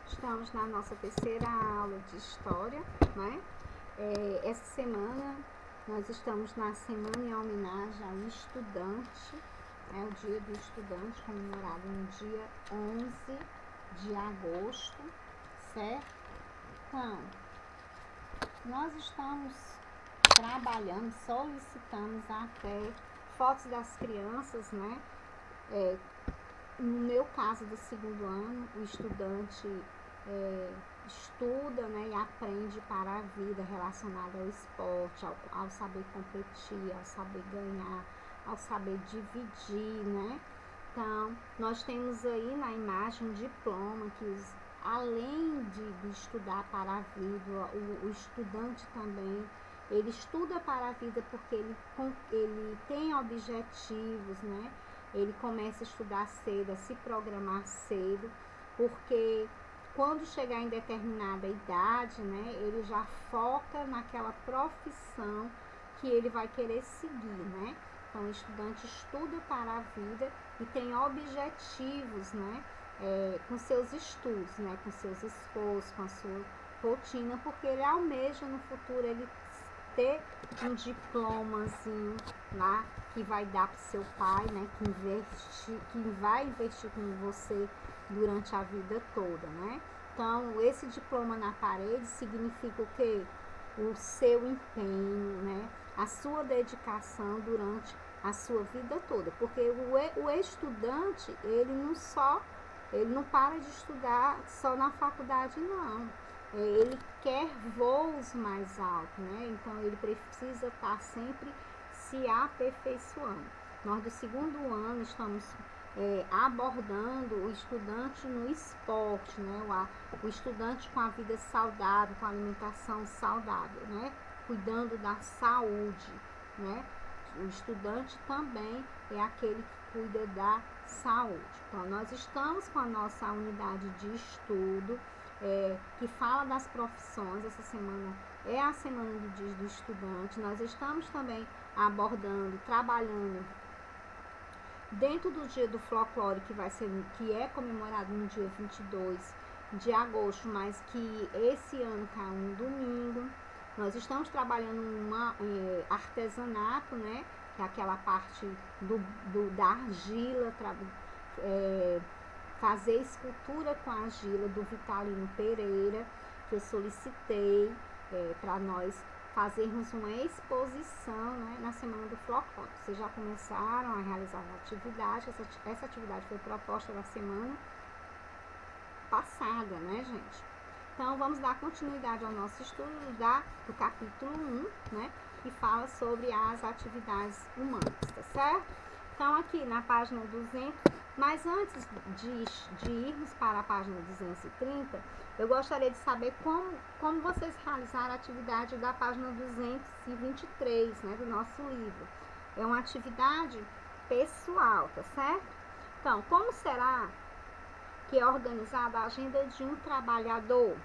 Estamos na nossa terceira aula de História, né? Essa semana nós estamos na semana em homenagem ao estudante, o Dia do Estudante, comemorado no dia 11 de agosto, certo? Então, nós estamos trabalhando, solicitamos até fotos das crianças, né? No meu caso do segundo ano, o estudante estuda, né, e aprende para a vida relacionada ao esporte, ao saber competir, ao saber ganhar, ao saber dividir, né? Então, nós temos aí na imagem um diploma que, além de estudar para a vida, o estudante também, ele estuda para a vida porque ele tem objetivos, né? Ele começa a estudar cedo, a se programar cedo, porque quando chegar em determinada idade, né, ele já foca naquela profissão que ele vai querer seguir, né? Então, o estudante estuda para a vida e tem objetivos, né, com seus estudos, né, com seus esforços, com a sua rotina, porque ele almeja no futuro ele ter um diplomazinho lá que vai dar para seu pai, né, que vai investir com você durante a vida toda, né? Então, esse diploma na parede significa o quê? O seu empenho, né? A sua dedicação durante a sua vida toda, porque o estudante, ele não para de estudar só na faculdade, não. Ele quer voos mais altos, né? Então ele precisa estar sempre se aperfeiçoando. Nós do segundo ano estamos abordando o estudante no esporte, né? O estudante com a vida saudável, com a alimentação saudável, né? Cuidando da saúde, né? O estudante também é aquele que cuida da saúde. Então, nós estamos com a nossa unidade de estudo, que fala das profissões. Essa semana é a semana do Dia do Estudante. Nós estamos também abordando, trabalhando dentro do Dia do Folclore, que é comemorado no dia 22 de agosto, mas que esse ano cai um domingo. Nós estamos trabalhando artesanato, né? Que é aquela parte da argila, fazer escultura com argila do Vitalino Pereira, que eu solicitei para nós fazermos uma exposição, né, na Semana do Folclore. Vocês já começaram a realizar a atividade, essa atividade foi proposta na semana passada, né, gente? Então, vamos dar continuidade ao nosso estudo do capítulo 1, né, que fala sobre as atividades humanas, tá certo? Então, aqui na página 200, mas antes de irmos para a página 230, eu gostaria de saber como vocês realizaram a atividade da página 223, né, do nosso livro. É uma atividade pessoal, tá certo? Então, como será que é organizada a agenda de um trabalhador?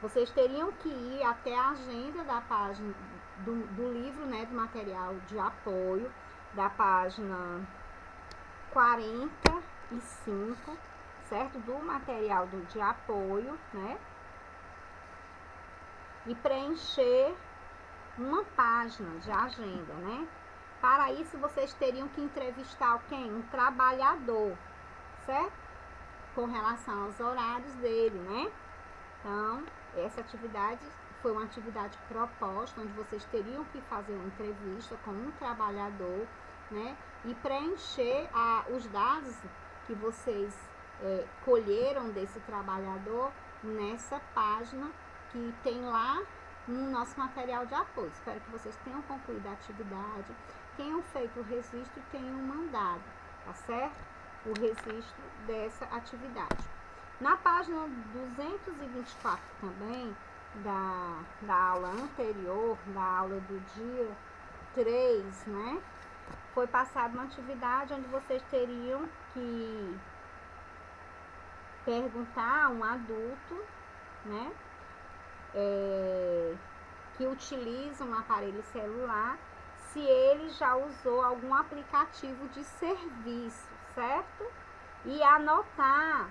Vocês teriam que ir até a agenda da página do livro, né, do material de apoio, da página 45, certo? Do material de apoio, né? E preencher uma página de agenda, né? Para isso, vocês teriam que entrevistar quem? Um trabalhador, certo? Com relação aos horários dele, né? Então, essa atividade foi uma atividade proposta, onde vocês teriam que fazer uma entrevista com um trabalhador, né? E preencher os dados que vocês colheram desse trabalhador nessa página que tem lá no nosso material de apoio. Espero que vocês tenham concluído a atividade, tenham feito o registro e tenham mandado, tá certo? O registro dessa atividade. Na página 224 também, da aula anterior, da aula do dia 3, né? Foi passada uma atividade onde vocês teriam que perguntar a um adulto, né? Que utiliza um aparelho celular, se ele já usou algum aplicativo de serviço, certo? E anotar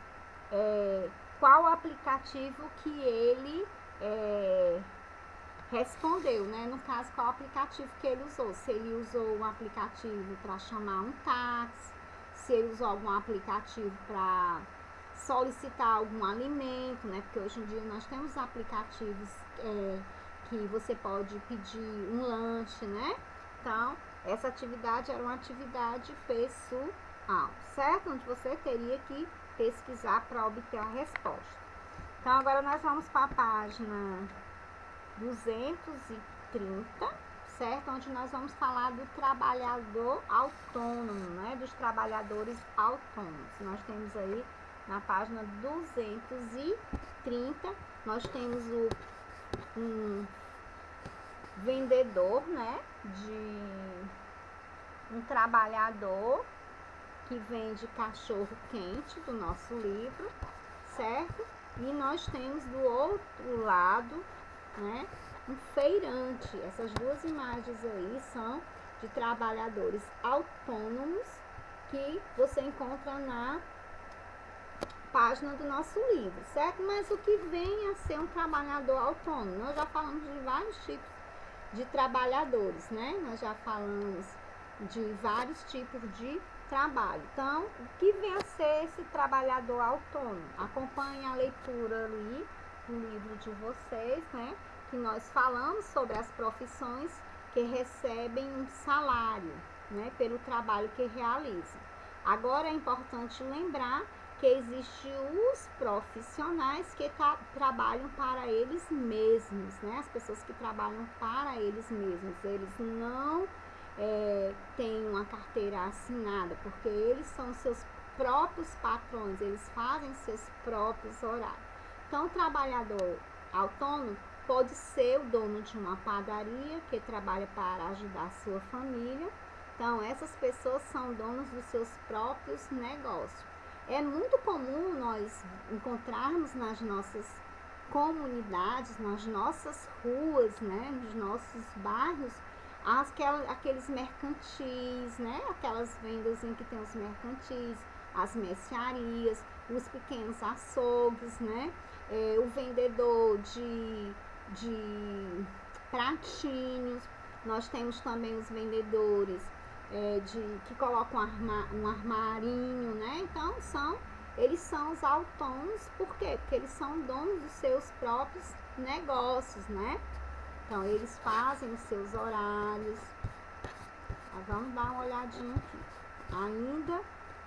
qual aplicativo que ele respondeu, né? No caso, qual aplicativo que ele usou. Se ele usou um aplicativo para chamar um táxi, se ele usou algum aplicativo para solicitar algum alimento, né? Porque hoje em dia nós temos aplicativos que você pode pedir um lanche, né? Então, essa atividade era uma atividade pessoal, certo? Onde você teria que pesquisar para obter a resposta. Então, agora nós vamos para a página 230, certo? Onde nós vamos falar do trabalhador autônomo, né? Dos trabalhadores autônomos. Nós temos aí na página 230, nós temos um vendedor, né? Um trabalhador que vende cachorro quente do nosso livro, certo? E nós temos do outro lado, né, um feirante. Essas duas imagens aí são de trabalhadores autônomos que você encontra na página do nosso livro, certo? Mas o que vem a ser um trabalhador autônomo? Nós já falamos de vários tipos de trabalhadores, né? Nós já falamos de vários tipos de trabalho. Então, o que vem a ser esse trabalhador autônomo? Acompanhe a leitura ali no livro de vocês, né? Que nós falamos sobre as profissões que recebem um salário, né? Pelo trabalho que realizam. Agora é importante lembrar que existem os profissionais que trabalham para eles mesmos, né? As pessoas que trabalham para eles mesmos, eles não têm uma carteira assinada, porque eles são seus próprios patrões, eles fazem seus próprios horários. Então, o trabalhador autônomo pode ser o dono de uma padaria que trabalha para ajudar a sua família. Então, essas pessoas são donos dos seus próprios negócios. É muito comum nós encontrarmos nas nossas comunidades, nas nossas ruas, né, nos nossos bairros, aqueles mercantis, né, aquelas vendas em que tem os mercantis, as mercearias, os pequenos açougues, né, o vendedor de pratinhos. Nós temos também os vendedores que colocam um armarinho, né? Então, eles são os autônomos, por quê? Porque eles são donos dos seus próprios negócios, né? Então, eles fazem os seus horários. Vamos dar uma olhadinha aqui. Ainda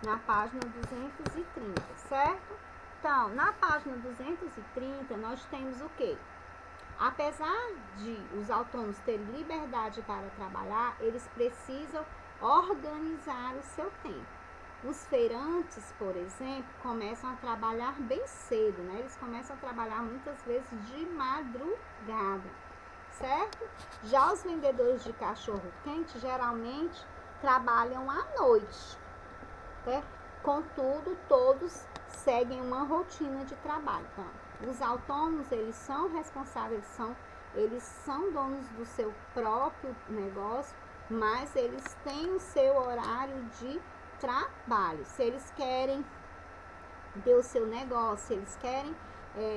na página 230, certo? Então, na página 230, nós temos o quê? Apesar de os autônomos terem liberdade para trabalhar, eles precisam organizar o seu tempo. Os feirantes, por exemplo, começam a trabalhar bem cedo, né? Eles começam a trabalhar muitas vezes de madrugada, certo? Já os vendedores de cachorro quente geralmente trabalham à noite, certo? Contudo, todos seguem uma rotina de trabalho. Então, os autônomos, eles são responsáveis, eles são donos do seu próprio negócio, mas eles têm o seu horário de trabalho. Se eles querem ter o seu negócio, se eles querem,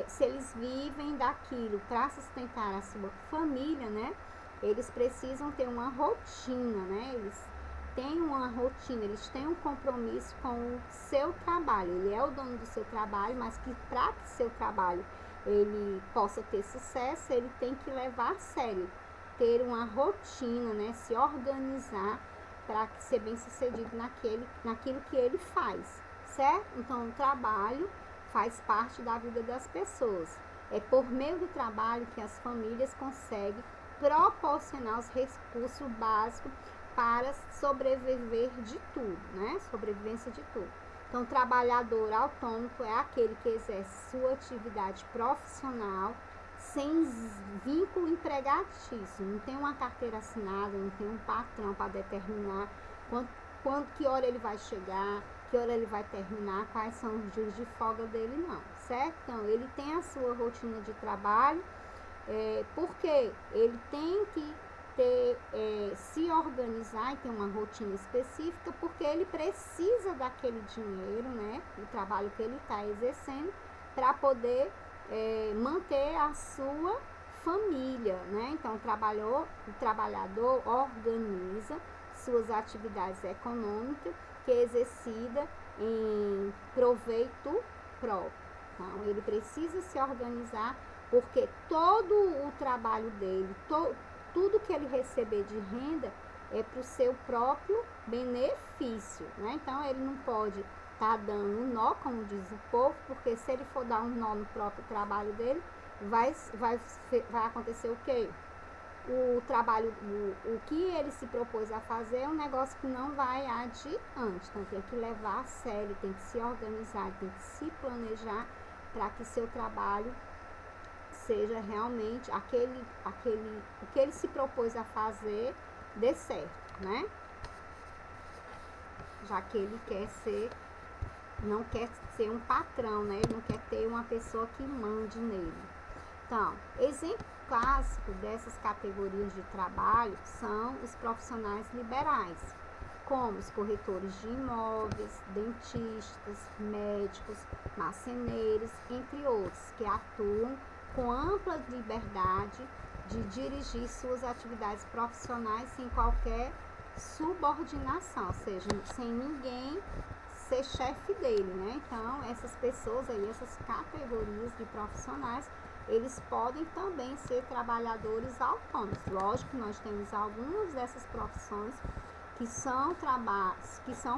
se eles vivem daquilo para sustentar a sua família, né? Eles precisam ter uma rotina, né? Eles têm uma rotina, eles têm um compromisso com o seu trabalho. Ele é o dono do seu trabalho, mas que para que seu trabalho ele possa ter sucesso, ele tem que levar a sério, ter uma rotina, né? Se organizar para ser bem sucedido naquilo que ele faz, certo? Então, o trabalho faz parte da vida das pessoas. É por meio do trabalho que as famílias conseguem proporcionar os recursos básicos para sobreviver de tudo, né? Sobrevivência de tudo. Então, o trabalhador autônomo é aquele que exerce sua atividade profissional sem vínculo empregatício, não tem uma carteira assinada, não tem um patrão para determinar que hora ele vai chegar, que hora ele vai terminar, quais são os dias de folga dele, não, certo? Então, ele tem a sua rotina de trabalho, porque ele tem que se organizar e ter uma rotina específica, porque ele precisa daquele dinheiro, né, do trabalho que ele está exercendo, para poder manter a sua família, né? Então, o trabalhador organiza suas atividades econômicas que é exercida em proveito próprio. Então, ele precisa se organizar porque todo o trabalho dele, tudo que ele receber de renda é para o seu próprio benefício, né? Então, ele não pode estar dando um nó, como diz o povo, porque se ele for dar um nó no próprio trabalho dele, vai acontecer o quê? O trabalho, o que ele se propôs a fazer é um negócio que não vai adiante. Então, tem que levar a sério, tem que se organizar, tem que se planejar para que seu trabalho seja realmente o que ele se propôs a fazer dê certo, né? Já que ele não quer ser um patrão, né? Ele não quer ter uma pessoa que mande nele. Então, exemplo clássico dessas categorias de trabalho são os profissionais liberais, como os corretores de imóveis, dentistas, médicos, marceneiros, entre outros, que atuam com ampla liberdade de dirigir suas atividades profissionais sem qualquer subordinação, ou seja, sem ninguém ser chefe dele, né? Então, essas pessoas aí, essas categorias de profissionais, eles podem também ser trabalhadores autônomos. Lógico que nós temos algumas dessas profissões que são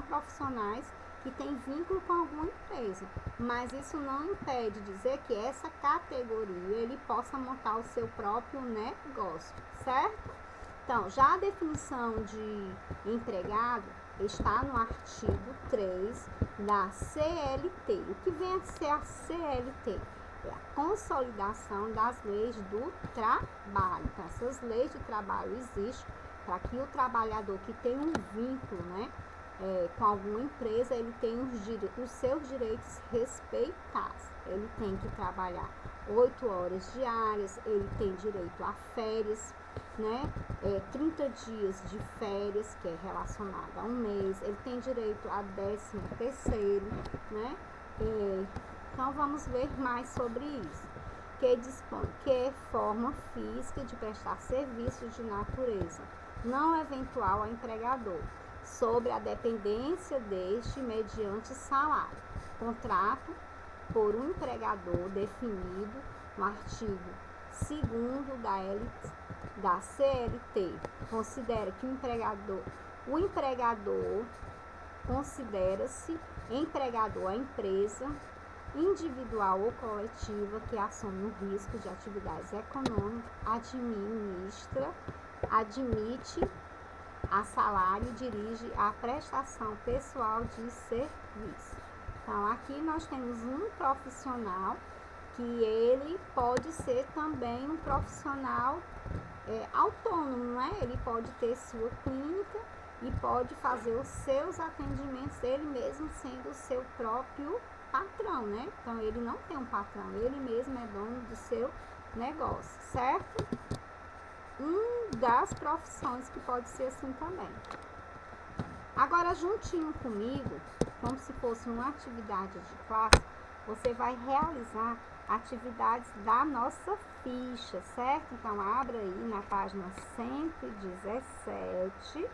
profissionais que têm vínculo com alguma empresa, mas isso não impede dizer que essa categoria ele possa montar o seu próprio negócio, certo? Então, já a definição de empregado está no artigo 3 da CLT. O que vem a ser a CLT? É a consolidação das leis do trabalho. Então, essas leis de trabalho existem para que o trabalhador que tem um vínculo, né, com alguma empresa, ele tenha os seus direitos respeitados. Ele tem que trabalhar 8 horas diárias, ele tem direito a férias, né? 30 dias de férias, que é relacionado a um mês, ele tem direito a 13º, né? Então, vamos ver mais sobre isso. Que dispõe que é forma física de prestar serviços de natureza não eventual ao empregador, sobre a dependência deste mediante salário. Contrato por um empregador definido no artigo 2º da CLT. Considera que o empregador considera-se empregador a empresa individual ou coletiva que assume o risco de atividades econômicas, admite a salário e dirige a prestação pessoal de serviço. Então, aqui nós temos um profissional que ele pode ser também um profissional autônomo, né? Ele pode ter sua clínica e pode fazer os seus atendimentos, ele mesmo sendo o seu próprio patrão, né? Então, ele não tem um patrão, ele mesmo é dono do seu negócio, certo? Das profissões que pode ser assim também. Agora, juntinho comigo, como se fosse uma atividade de classe, você vai realizar atividades da nossa ficha, certo? Então, abra aí na página 117,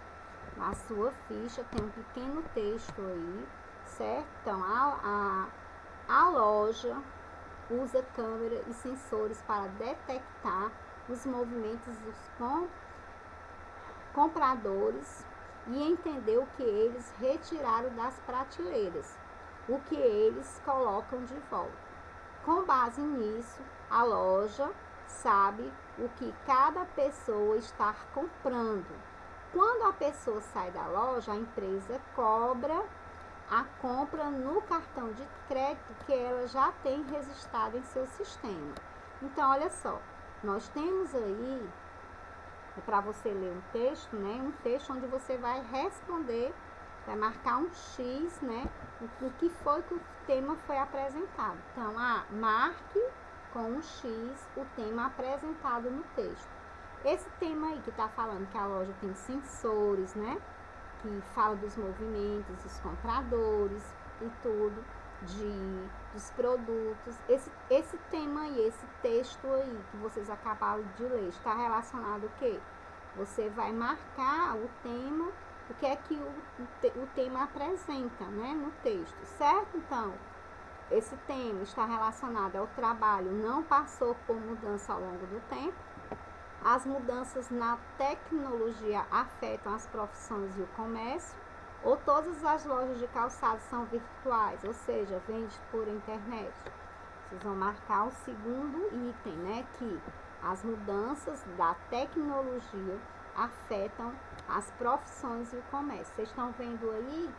na sua ficha, tem um pequeno texto aí, certo? Então, a loja usa câmera e sensores para detectar os movimentos dos compradores e entender o que eles retiraram das prateleiras, o que eles colocam de volta. Com base nisso, a loja sabe o que cada pessoa está comprando. Quando a pessoa sai da loja, a empresa cobra a compra no cartão de crédito que ela já tem registrado em seu sistema. Então, olha só, nós temos aí, para você ler um texto, né? Um texto onde você vai responder, vai marcar um X, né? O que foi que o tema foi apresentado. Então, marque com um X o tema apresentado no texto. Esse tema aí que está falando que a loja tem sensores, né? Que fala dos movimentos dos compradores e tudo. dos produtos. Esse tema aí, esse texto aí que vocês acabaram de ler, está relacionado o quê? Você vai marcar o tema, o que é que o tema apresenta, né, no texto, certo? Então, esse tema está relacionado ao trabalho, não passou por mudança ao longo do tempo. As mudanças na tecnologia afetam as profissões e o comércio. Ou todas as lojas de calçados são virtuais, ou seja, vende por internet. Vocês vão marcar o segundo item, né? Que as mudanças da tecnologia afetam as profissões e o comércio. Vocês estão vendo aí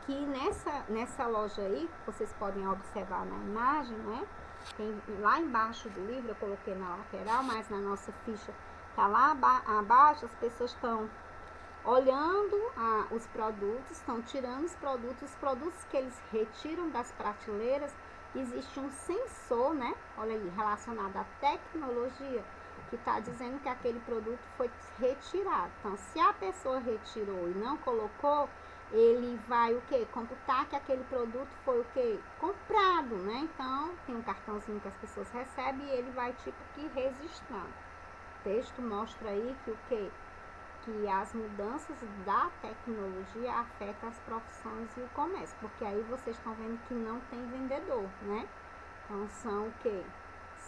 que nessa loja aí, vocês podem observar na imagem, né? Tem lá embaixo do livro, eu coloquei na lateral, mas na nossa ficha tá lá abaixo, as pessoas estão olhando os produtos, estão tirando os produtos que eles retiram das prateleiras. Existe um sensor, né? Olha aí, relacionado à tecnologia, que está dizendo que aquele produto foi retirado. Então, se a pessoa retirou e não colocou, ele vai o que? Computar que aquele produto foi o que? Comprado, né? Então, tem um cartãozinho que as pessoas recebem e ele vai tipo que registrando. O texto mostra aí que o que? Que as mudanças da tecnologia afetam as profissões e o comércio, porque aí vocês estão vendo que não tem vendedor, né? Então são o que?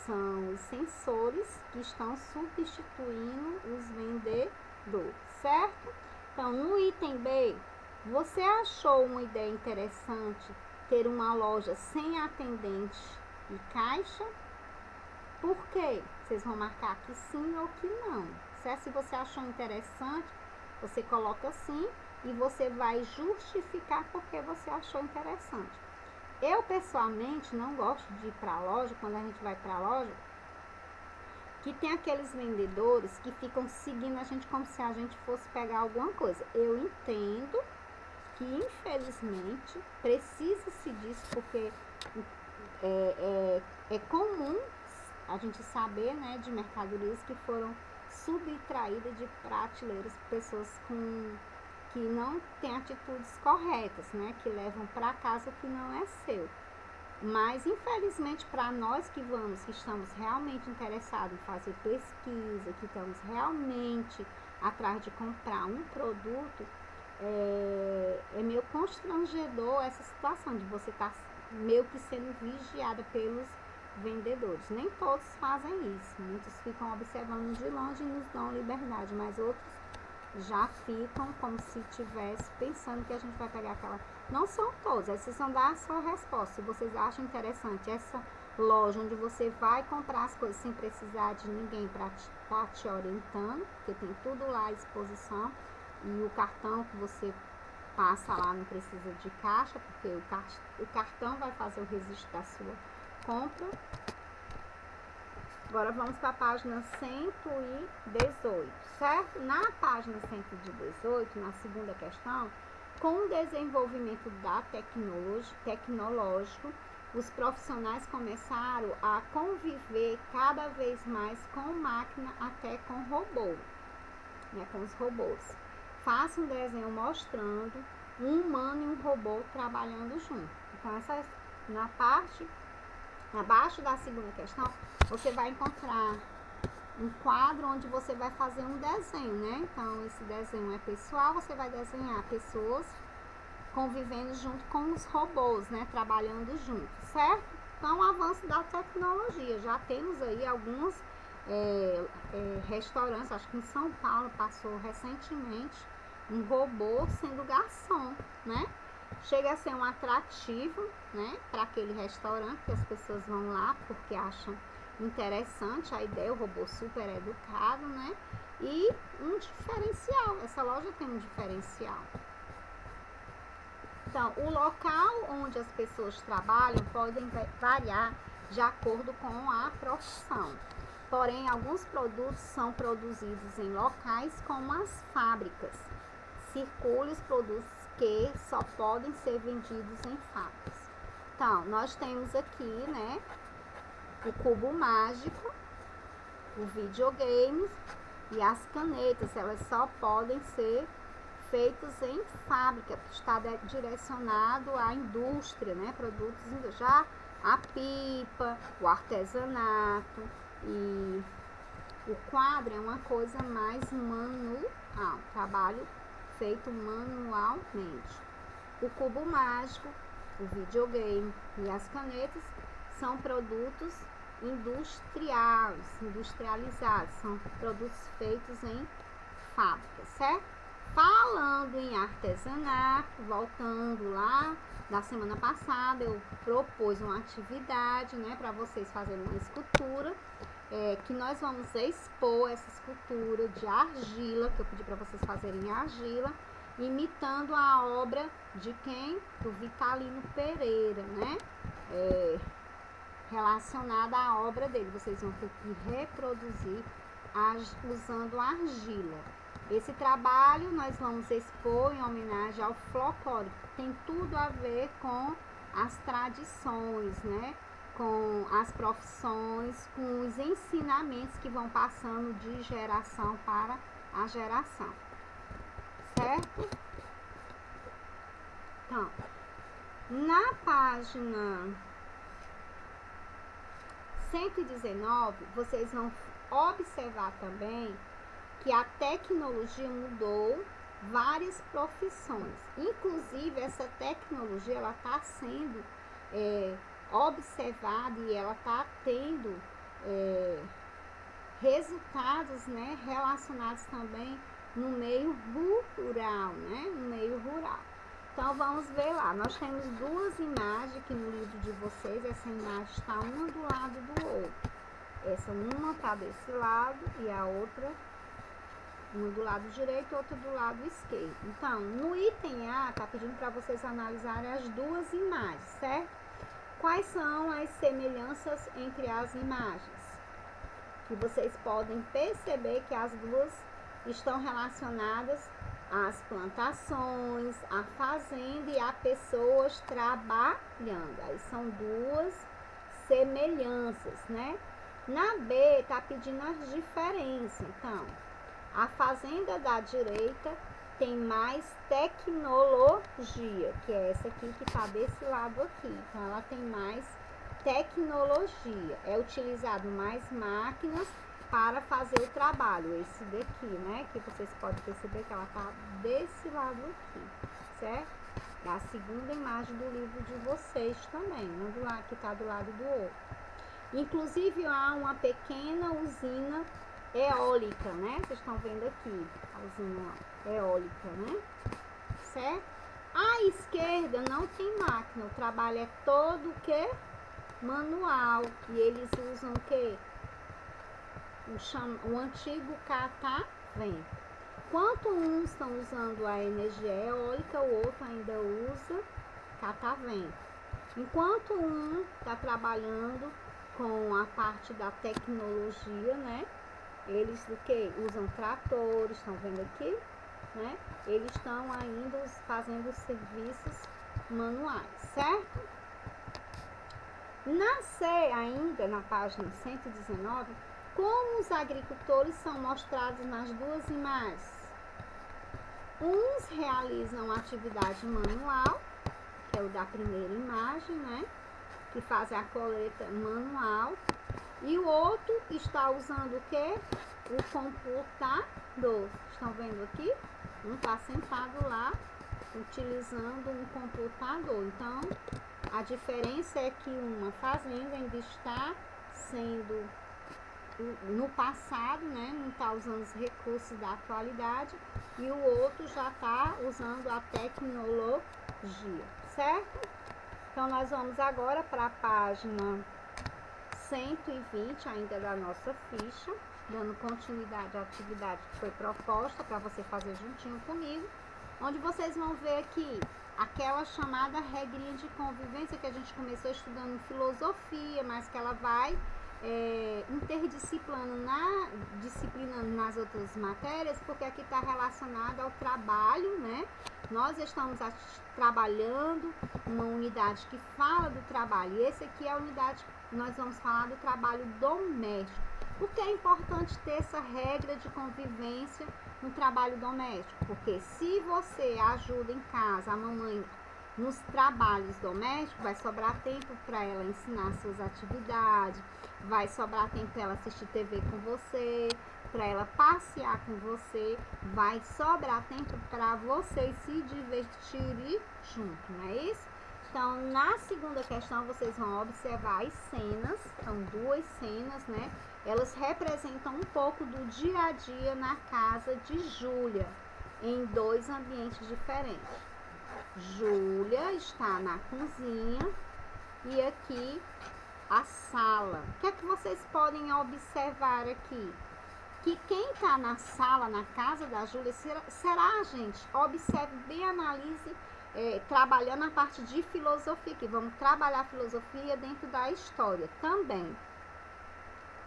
São os sensores que estão substituindo os vendedores, certo? Então no item B, você achou uma ideia interessante ter uma loja sem atendente e caixa? Por quê? Vocês vão marcar que sim ou que não. Se você achou interessante, você coloca sim e você vai justificar porque você achou interessante. Eu, pessoalmente, não gosto de ir para a loja, quando a gente vai para a loja, que tem aqueles vendedores que ficam seguindo a gente como se a gente fosse pegar alguma coisa. Eu entendo que, infelizmente, precisa-se disso, porque é comum a gente saber, né, de mercadorias que foram subtraídas de prateleiras por pessoas que não têm atitudes corretas, né, que levam para casa o que não é seu. Mas, infelizmente, para nós que estamos realmente interessados em fazer pesquisa, que estamos realmente atrás de comprar um produto, é meio constrangedor essa situação de você estar meio que sendo vigiada pelos vendedores. Nem todos fazem isso, muitos ficam observando de longe e nos dão liberdade, mas outros já ficam como se estivesse pensando que a gente vai pegar aquela. Não são todos, vocês vão dar a sua resposta. Se vocês acham interessante essa loja onde você vai comprar as coisas sem precisar de ninguém para estar te orientando, porque tem tudo lá à exposição, e o cartão que você passa lá não precisa de caixa, porque o cartão vai fazer o registro da sua compra. Agora vamos para a página 118, certo? Na página 118, na segunda questão, com o desenvolvimento da tecnológico, os profissionais começaram a conviver cada vez mais com máquina, até com robô, né, com os robôs. Faça um desenho mostrando um humano e um robô trabalhando junto. Então, essa na parte abaixo da segunda questão, você vai encontrar um quadro onde você vai fazer um desenho, né? Então, esse desenho é pessoal, você vai desenhar pessoas convivendo junto com os robôs, né? Trabalhando juntos, certo? Então, o avanço da tecnologia. Já temos aí alguns restaurantes, acho que em São Paulo passou recentemente um robô sendo garçom, né? Chega a ser um atrativo, né, para aquele restaurante, que as pessoas vão lá porque acham interessante a ideia, o robô super educado, né? E um diferencial, essa loja tem um diferencial. Então, o local onde as pessoas trabalham podem variar de acordo com a profissão. Porém, alguns produtos são produzidos em locais como as fábricas. Circule os produtos que só podem ser vendidos em fábricas. Então, nós temos aqui, né, o cubo mágico, o videogame e as canetas, elas só podem ser feitos em fábrica, que está direcionado à indústria, né? Produtos já a pipa, o artesanato, e o quadro é uma coisa mais manual, trabalho feito manualmente. O cubo mágico, o videogame e as canetas são produtos industrializados, são produtos feitos em fábrica, certo? Falando em artesanato, voltando lá da semana passada, eu propus uma atividade, né, para vocês fazerem uma escultura, que nós vamos expor essa escultura de argila, que eu pedi para vocês fazerem em argila, imitando a obra de quem? Do Vitalino Pereira, né? Relacionada à obra dele. Vocês vão ter que reproduzir usando argila. Esse trabalho nós vamos expor em homenagem ao folclore. Tem tudo a ver com as tradições, né? Com as profissões, com os ensinamentos que vão passando de geração para a geração. Certo? Então, na página 119, vocês vão observar também que a tecnologia mudou várias profissões. Inclusive, essa tecnologia ela está sendo observada e ela está tendo resultados, né, relacionados também no meio rural, né, no meio rural. Então, vamos ver lá. Nós temos duas imagens aqui no livro de vocês. Essa imagem está uma do lado do outro. Essa uma está desse lado e a outra, uma do lado direito e outra do lado esquerdo. Então, no item A, está pedindo para vocês analisarem as duas imagens, certo? Quais são as semelhanças entre as imagens? Que vocês podem perceber que as duas estão relacionadas às plantações, à fazenda e a pessoas trabalhando. Aí são duas semelhanças, né? Na B, está pedindo as diferenças. Então, a fazenda da direita tem mais tecnologia, que é essa aqui que está desse lado aqui. Então, ela tem mais tecnologia. É utilizado mais máquinas para fazer o trabalho. Esse daqui, né? Que vocês podem perceber que ela está desse lado aqui, certo? É a segunda imagem do livro de vocês também, uma do lado que está do lado do outro. Inclusive, há uma pequena usina eólica, né? Vocês estão vendo aqui, a usina eólica, né? Certo? À esquerda não tem máquina, o trabalho é todo o que? Manual. E eles usam o que? O antigo catavento. Enquanto uns estão usando a energia eólica, o outro ainda usa catavento. Enquanto um está trabalhando com a parte da tecnologia, né? Eles do que? Usam tratores, estão vendo aqui, né? Eles estão ainda fazendo os serviços manuais, certo? Na C, ainda na página 119, como os agricultores são mostrados nas duas imagens. Uns realizam atividade manual, que é o da primeira imagem, né? Que fazem a colheita manual. E o outro está usando o quê? O computador. Estão vendo aqui? Um está sentado lá, utilizando um computador. Então, a diferença é que uma fazenda ainda está sendo no passado, né? Não está usando os recursos da atualidade. E o outro já está usando a tecnologia, certo? Então, nós vamos agora para a página 120 ainda da nossa ficha, dando continuidade à atividade que foi proposta para você fazer juntinho comigo, onde vocês vão ver aqui aquela chamada regrinha de convivência que a gente começou estudando em filosofia, mas que ela vai disciplinando nas outras matérias, porque aqui está relacionada ao trabalho, né? Nós estamos trabalhando uma unidade que fala do trabalho, e esse aqui é a unidade que nós vamos falar do trabalho doméstico. Por que é importante ter essa regra de convivência no trabalho doméstico? Porque se você ajuda em casa a mamãe nos trabalhos domésticos, vai sobrar tempo para ela ensinar suas atividades, vai sobrar tempo para ela assistir TV com você, para ela passear com você, vai sobrar tempo para vocês se divertirem junto, não é isso? Então, na segunda questão, vocês vão observar as cenas, são duas cenas, né? Elas representam um pouco do dia a dia na casa de Júlia, em dois ambientes diferentes. Júlia está na cozinha e aqui a sala. O que é que vocês podem observar aqui? Que quem está na sala, na casa da Júlia, será, gente? Observe bem, analise, trabalhando a parte de filosofia, que vamos trabalhar a filosofia dentro da história também.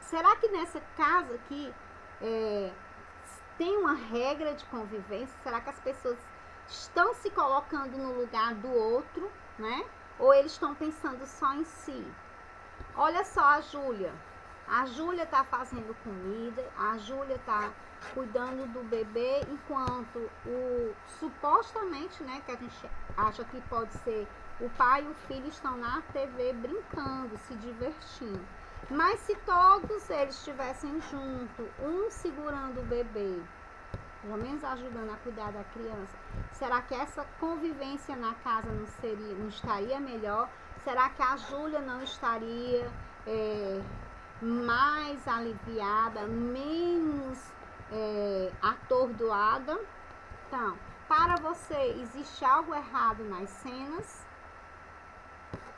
Será que nessa casa aqui tem uma regra de convivência? Será que as pessoas estão se colocando no lugar do outro, né? Ou eles estão pensando só em si? Olha só a Júlia. A Júlia está fazendo comida, a Júlia está cuidando do bebê, enquanto supostamente, né, que a gente acha que pode ser o pai e o filho estão na TV brincando, se divertindo. Mas se todos eles estivessem juntos, um segurando o bebê, pelo menos ajudando a cuidar da criança, será que essa convivência na casa não estaria melhor? Será que a Júlia não estaria mais aliviada, menos atordoada? Então, para você, existe algo errado nas cenas?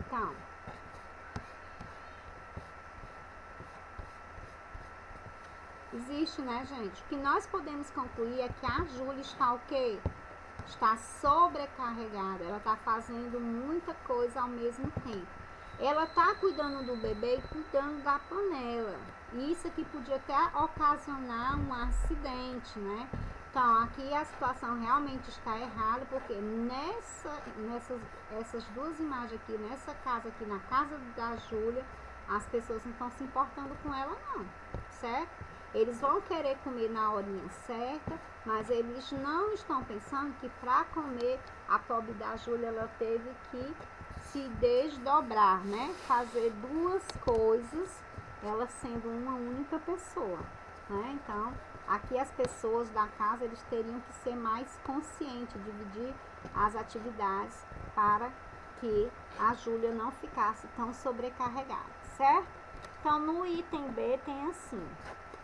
Então, existe, né, gente? O que nós podemos concluir é que a Júlia está o quê? Está sobrecarregada, ela está fazendo muita coisa ao mesmo tempo. Ela está cuidando do bebê e cuidando da panela. Isso aqui podia até ocasionar um acidente, né? Então, aqui a situação realmente está errada, porque essas duas imagens aqui, nessa casa aqui, na casa da Júlia, as pessoas não estão se importando com ela não, certo? Eles vão querer comer na horinha certa, mas eles não estão pensando que para comer, a pobre da Júlia, ela teve que se desdobrar, né? Fazer duas coisas, ela sendo uma única pessoa, né? Então, aqui as pessoas da casa, eles teriam que ser mais conscientes, dividir as atividades para que a Júlia não ficasse tão sobrecarregada, certo? Então, no item B tem assim: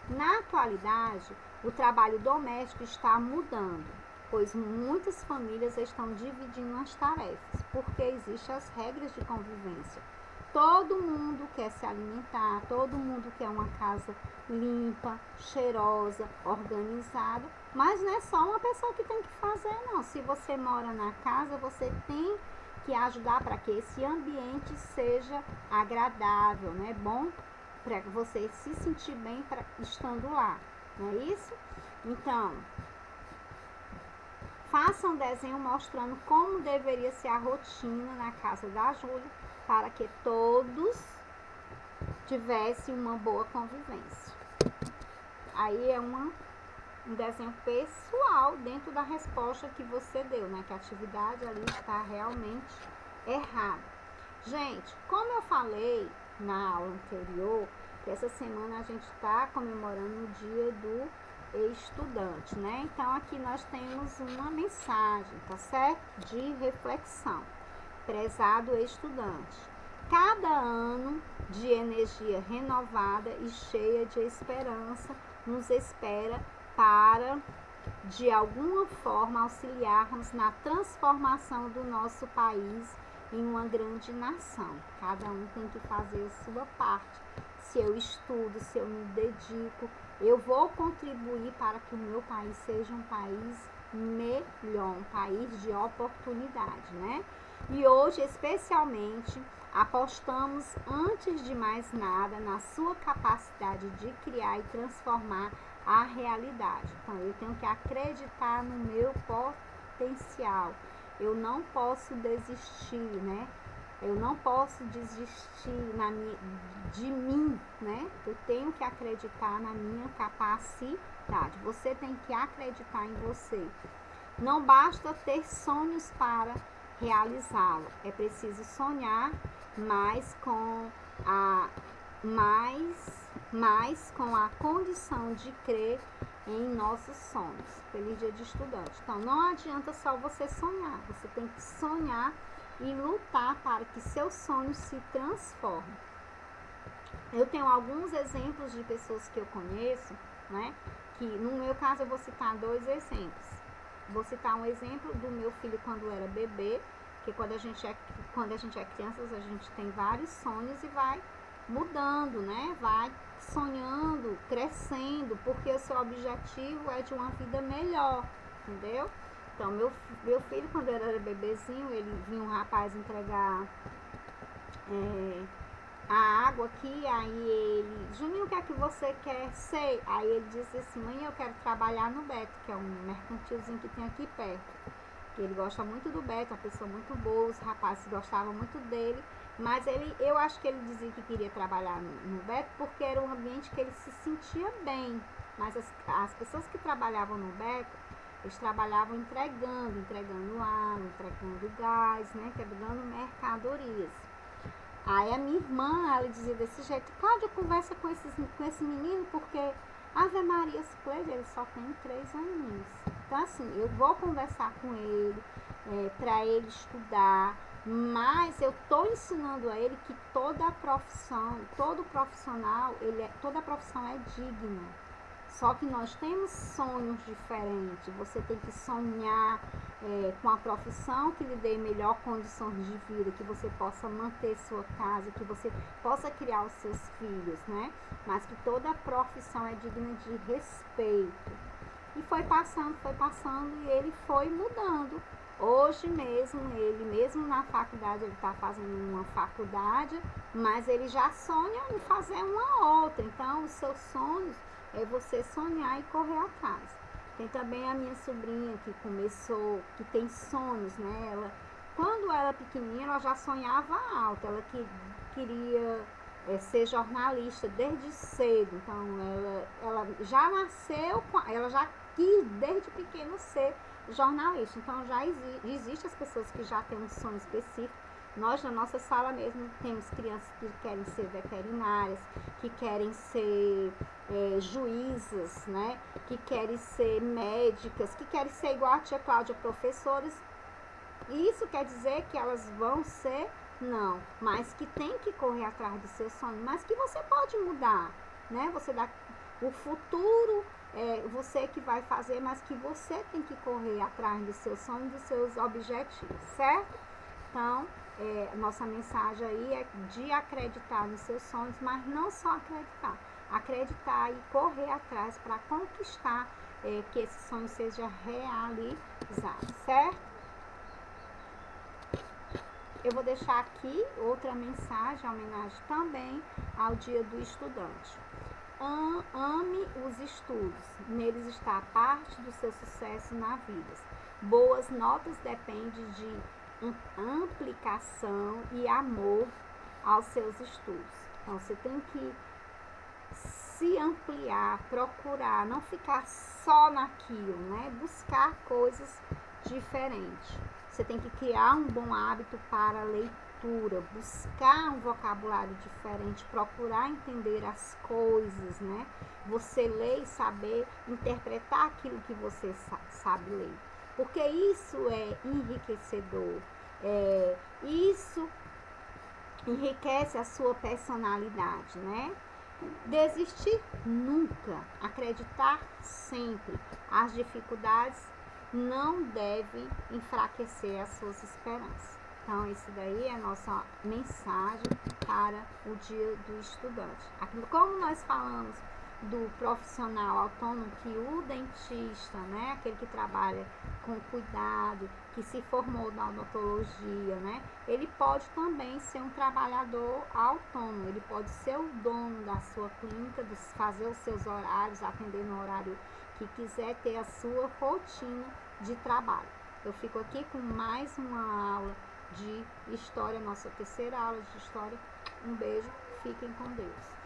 na atualidade, o trabalho doméstico está mudando, pois muitas famílias estão dividindo as tarefas, porque existem as regras de convivência. Todo mundo quer se alimentar, todo mundo quer uma casa limpa, cheirosa, organizada, mas não é só uma pessoa que tem que fazer, não. Se você mora na casa, você tem que ajudar para que esse ambiente seja agradável, né? Bom, para você se sentir bem estando lá, não é isso? Então, faça um desenho mostrando como deveria ser a rotina na casa da Júlia, para que todos tivessem uma boa convivência. Aí é um desenho pessoal dentro da resposta que você deu, né? Que a atividade ali está realmente errada. Gente, como eu falei na aula anterior, que essa semana a gente está comemorando o dia do estudante, né? Então, aqui nós temos uma mensagem, tá certo? De reflexão. Prezado estudante, cada ano de energia renovada e cheia de esperança nos espera para, de alguma forma, auxiliarmos na transformação do nosso país em uma grande nação. Cada um tem que fazer a sua parte. Se eu estudo, se eu me dedico, eu vou contribuir para que o meu país seja um país melhor, um país de oportunidade, né? E hoje, especialmente, apostamos, antes de mais nada, na sua capacidade de criar e transformar a realidade. Então, eu tenho que acreditar no meu potencial. Eu não posso desistir, né? Eu não posso desistir de mim, né? Eu tenho que acreditar na minha capacidade. Você tem que acreditar em você. Não basta ter sonhos para realizá-lo. É preciso sonhar mais com a com a condição de crer em nossos sonhos. Feliz dia de estudante. Então, não adianta só você sonhar. Você tem que sonhar e lutar para que seus sonhos se transformem. Eu tenho alguns exemplos de pessoas que eu conheço, né? Que no meu caso eu vou citar 2 exemplos. Vou citar um exemplo do meu filho quando era bebê, que quando a gente é criança, a gente tem vários sonhos e vai mudando, né? Vai sonhando, crescendo, porque o seu objetivo é de uma vida melhor, entendeu? Então, meu filho, quando ele era bebezinho, ele vinha um rapaz entregar a água aqui, aí ele, Juninho, o que é que você quer ser? Aí ele disse assim, mãe, eu quero trabalhar no Beto, que é um mercantilzinho que tem aqui perto. Que ele gosta muito do Beto, uma pessoa muito boa, os rapazes gostavam muito dele, mas eu acho que ele dizia que queria trabalhar no Beto porque era um ambiente que ele se sentia bem, mas as pessoas que trabalhavam no Beto, eles trabalhavam entregando água, entregando gás, né, entregando mercadorias. Aí a minha irmã, ela dizia desse jeito, Cláudia, conversa com esse menino, porque Ave Maria Cleide, ele só tem 3 aninhos. Então, assim, eu vou conversar com ele, para ele estudar, mas eu tô ensinando a ele que toda profissão é digna. Só que nós temos sonhos diferentes. Você tem que sonhar com a profissão que lhe dê melhor condições de vida, que você possa manter sua casa, que você possa criar os seus filhos, né? Mas que toda profissão é digna de respeito. E foi passando e ele foi mudando. Hoje mesmo, ele mesmo na faculdade, ele está fazendo uma faculdade, mas ele já sonha em fazer uma outra. Então, os seus sonhos é você sonhar e correr atrás. Tem também a minha sobrinha que que tem sonhos, né? Quando ela era pequenininha, ela já sonhava alto, ela queria ser jornalista desde cedo. Então, ela já nasceu, ela já quis desde pequeno ser jornalista. Então, já existe as pessoas que já têm um sonho específico. Nós, na nossa sala mesmo, temos crianças que querem ser veterinárias, que querem ser juízas, né? Que querem ser médicas, que querem ser igual a tia Cláudia, professoras. Isso quer dizer que elas vão ser? Não, mas que tem que correr atrás do seu sonho, mas que você pode mudar, né? O futuro você que vai fazer, mas que você tem que correr atrás do seu sonho, dos seus objetivos, certo? Então, nossa mensagem aí é de acreditar nos seus sonhos, mas não só acreditar e correr atrás para conquistar que esse sonho seja realizado, certo? Eu vou deixar aqui outra mensagem, homenagem também ao Dia do Estudante. Ame os estudos, neles está a parte do seu sucesso na vida. Boas notas dependem de aplicação e amor aos seus estudos. Então, você tem que se ampliar, procurar, não ficar só naquilo, né? Buscar coisas diferentes. Você tem que criar um bom hábito para a leitura, buscar um vocabulário diferente, procurar entender as coisas, né? Você ler e saber interpretar aquilo que você sabe ler. Porque isso é enriquecedor. Isso enriquece a sua personalidade, né? Desistir nunca, acreditar sempre. As dificuldades não devem enfraquecer as suas esperanças. Então, isso daí é a nossa mensagem para o Dia do Estudante. Como nós falamos do profissional autônomo, que o dentista, né, aquele que trabalha com cuidado, que se formou na odontologia, né, ele pode também ser um trabalhador autônomo, ele pode ser o dono da sua clínica, fazer os seus horários, atender no horário que quiser, ter a sua rotina de trabalho. Eu fico aqui com mais uma aula de história, nossa terceira aula de história. Um beijo, fiquem com Deus.